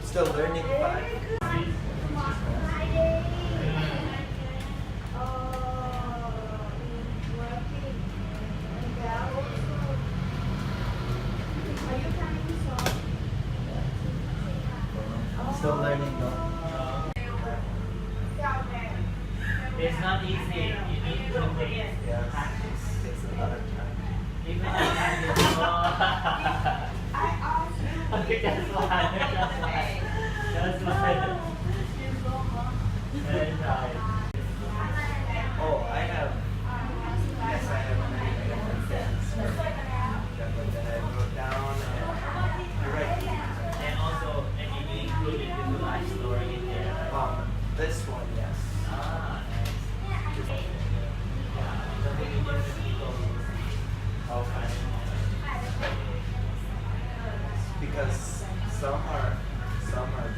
Still learning fine. Still learning though. It's not easy. You need to take Yes. practice. Takes a lot of time. Even if it's small. Okay, that's why. That's why. That's why. Very right. Oh, I have. Yes, I have many things. But then I wrote down and you're right. And also, and you included the life story in there. This one, yes. Ah, nice. Yeah, the religious people how funny. Because some are